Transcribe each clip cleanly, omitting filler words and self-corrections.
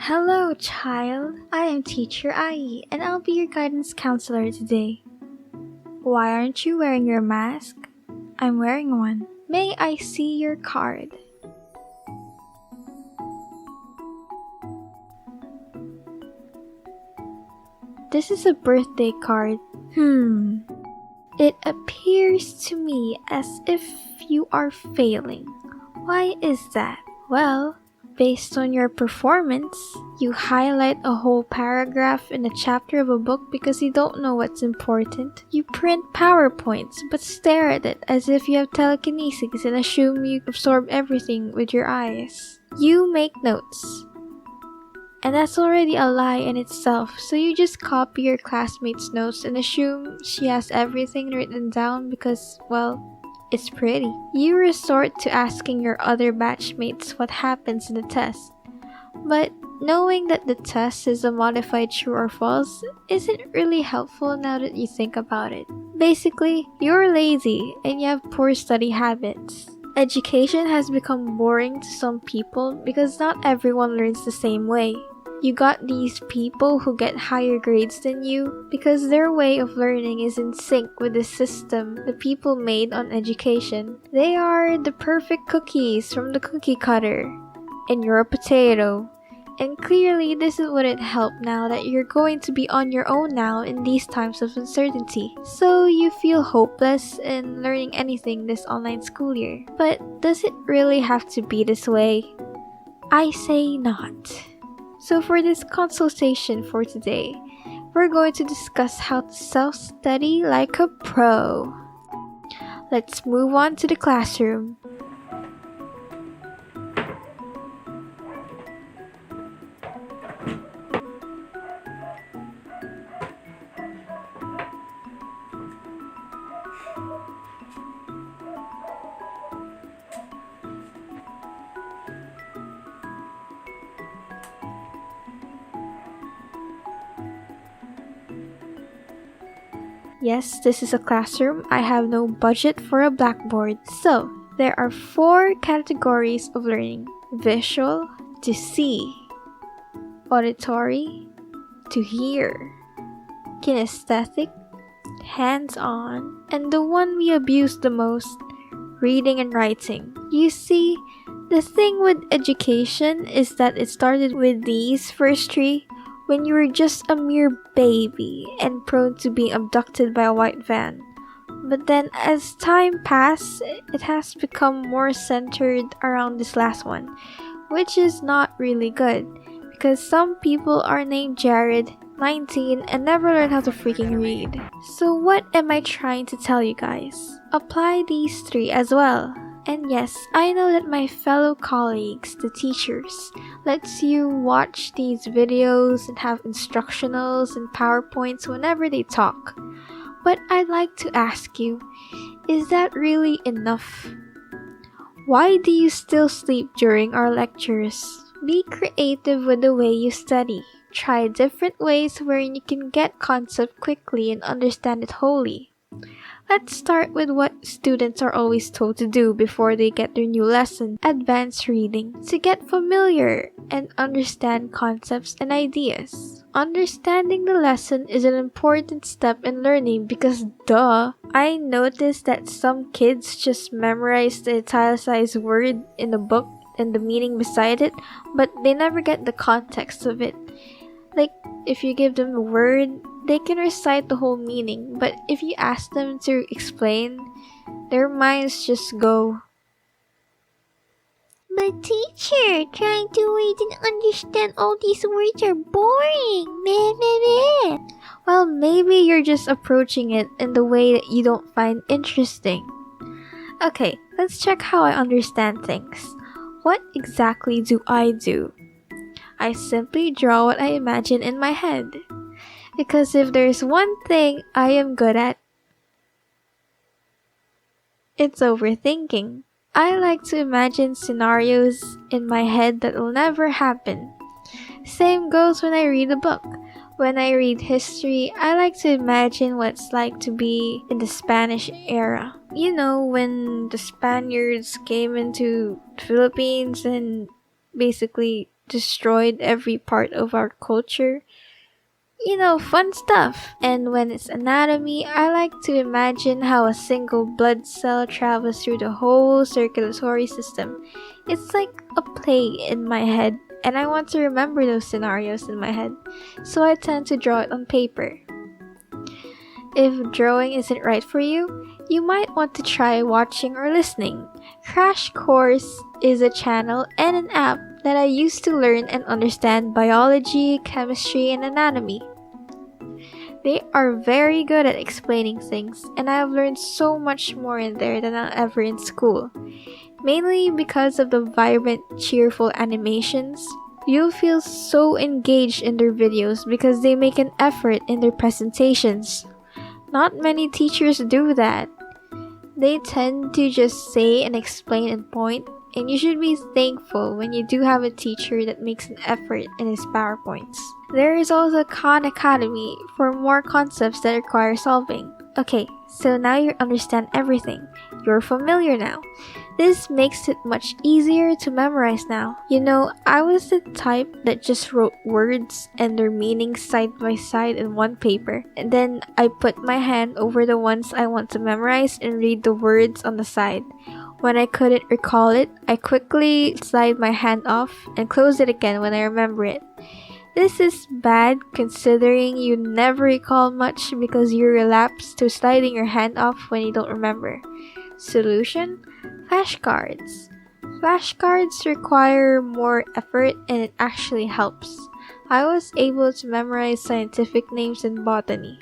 Hello, child. I am Teacher Ai, and I'll be your guidance counselor today. Why aren't you wearing your mask? I'm wearing one. May I see your card? This is a birthday card. It appears to me as if you are failing. Why is that? Well, based on your performance, you highlight a whole paragraph in a chapter of a book because you don't know what's important. You print PowerPoints but stare at it as if you have telekinesis and assume you absorb everything with your eyes. You make notes. And that's already a lie in itself, so you just copy your classmate's notes and assume she has everything written down because, well, it's pretty. You resort to asking your other batchmates what happens in the test. But knowing that the test is a modified true or false isn't really helpful now that you think about it. Basically, you're lazy and you have poor study habits. Education has become boring to some people because not everyone learns the same way. You got these people who get higher grades than you because their way of learning is in sync with the system the people made on education. They are the perfect cookies from the cookie cutter, and you're a potato. And clearly this wouldn't help now that you're going to be on your own now in these times of uncertainty. So you feel hopeless in learning anything this online school year. But does it really have to be this way? I say not. So for this consultation for today, we're going to discuss how to self-study like a pro. Let's move on to the classroom. Yes, this is a classroom. I have no budget for a blackboard. So, there are 4 categories of learning. Visual, to see. Auditory, to hear. Kinesthetic, hands-on. And the one we abuse the most, reading and writing. You see, the thing with education is that it started with these first 3 when you were just a mere baby and prone to being abducted by a white van. But then as time passed, it has become more centered around this last one, which is not really good because some people are named Jared, 19, and never learned how to freaking read. So what am I trying to tell you guys? Apply these 3 as well. And yes, I know that my fellow colleagues, the teachers, lets you watch these videos and have instructionals and PowerPoints whenever they talk. But I'd like to ask you, is that really enough? Why do you still sleep during our lectures? Be creative with the way you study. Try different ways wherein you can get concept quickly and understand it wholly. Let's start with what students are always told to do before they get their new lesson, advanced reading, to get familiar and understand concepts and ideas. Understanding the lesson is an important step in learning because duh, I noticed that some kids just memorize the italicized word in the book and the meaning beside it, but they never get the context of it. Like, if you give them a word, they can recite the whole meaning, but if you ask them to explain, their minds just go, "But teacher, trying to read and understand all these words are boring. Meh, meh, meh." Well, maybe you're just approaching it in the way that you don't find interesting. Okay, let's check how I understand things. What exactly do? I simply draw what I imagine in my head. Because if there's one thing I am good at, it's overthinking. I like to imagine scenarios in my head that will never happen. Same goes when I read a book. When I read history, I like to imagine what it's like to be in the Spanish era. You know, when the Spaniards came into the Philippines and basically destroyed every part of our culture. Fun stuff. And when it's anatomy, I like to imagine how a single blood cell travels through the whole circulatory system. It's like a play in my head, and I want to remember those scenarios in my head, so I tend to draw it on paper. If drawing isn't right for you, you might want to try watching or listening. Crash Course is a channel and an app that I use to learn and understand biology, chemistry, and anatomy. They are very good at explaining things, and I have learned so much more in there than ever in school. Mainly because of the vibrant, cheerful animations. You'll feel so engaged in their videos because they make an effort in their presentations. Not many teachers do that. They tend to just say and explain and point, and you should be thankful when you do have a teacher that makes an effort in his PowerPoints. There is also Khan Academy for more concepts that require solving. Okay, so now you understand everything. You're familiar now. This makes it much easier to memorize now. I was the type that just wrote words and their meanings side by side in one paper, and then I put my hand over the ones I want to memorize and read the words on the side. When I couldn't recall it, I quickly slide my hand off and close it again when I remember it. This is bad considering you never recall much because you relapse to sliding your hand off when you don't remember. Solution? Flashcards. Flashcards require more effort and it actually helps. I was able to memorize scientific names in botany.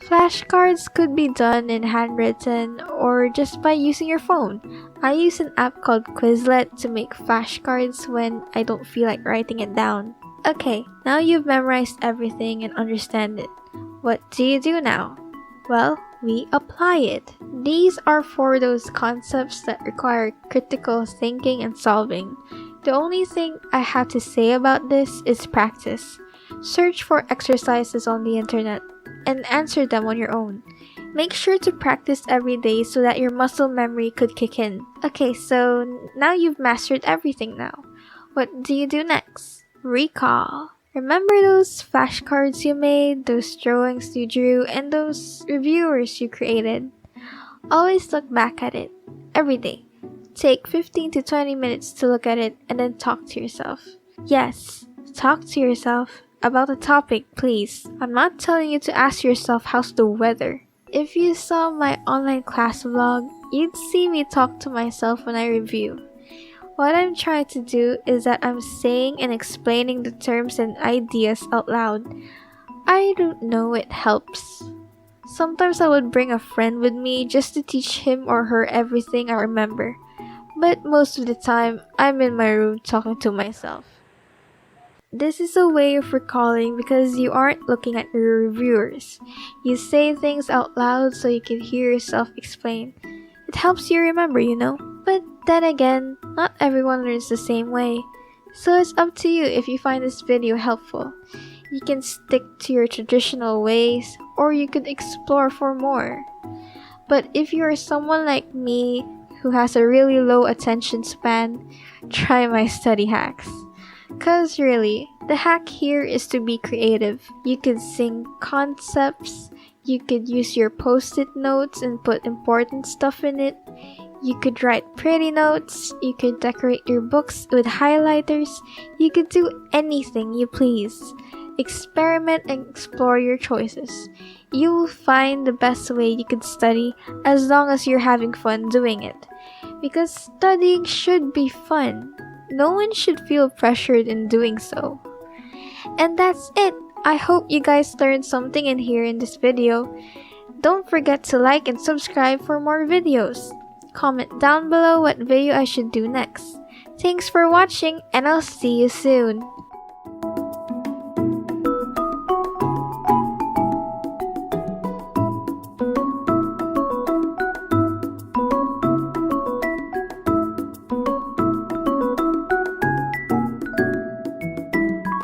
Flashcards could be done in handwritten or just by using your phone. I use an app called Quizlet to make flashcards when I don't feel like writing it down. Okay, now you've memorized everything and understand it. What do you do now? Well, we apply it. These are for those concepts that require critical thinking and solving. The only thing I have to say about this is practice. Search for exercises on the internet and answer them on your own. Make sure to practice every day so that your muscle memory could kick in. Okay, so now you've mastered everything now. What do you do next? Recall. Remember those flashcards you made, those drawings you drew, and those reviewers you created? Always look back at it. Every day. Take 15 to 20 minutes to look at it and then talk to yourself. Yes, talk to yourself about the topic, please. I'm not telling you to ask yourself how's the weather. If you saw my online class vlog, you'd see me talk to myself when I review. What I'm trying to do is that I'm saying and explaining the terms and ideas out loud. I don't know, it helps. Sometimes I would bring a friend with me just to teach him or her everything I remember. But most of the time, I'm in my room talking to myself. This is a way of recalling because you aren't looking at your reviewers. You say things out loud so you can hear yourself explain. It helps you remember, But then again, not everyone learns the same way. So it's up to you if you find this video helpful. You can stick to your traditional ways, or you could explore for more. But if you are someone like me who has a really low attention span, try my study hacks. Cause really, the hack here is to be creative. You could sing concepts, you could use your post-it notes and put important stuff in it. You could write pretty notes, you could decorate your books with highlighters, you could do anything you please. Experiment and explore your choices. You will find the best way you could study as long as you're having fun doing it. Because studying should be fun. No one should feel pressured in doing so. And that's it. I hope you guys learned something in here in this video. Don't forget to like and subscribe for more videos. Comment down below what video I should do next. Thanks for watching and I'll see you soon.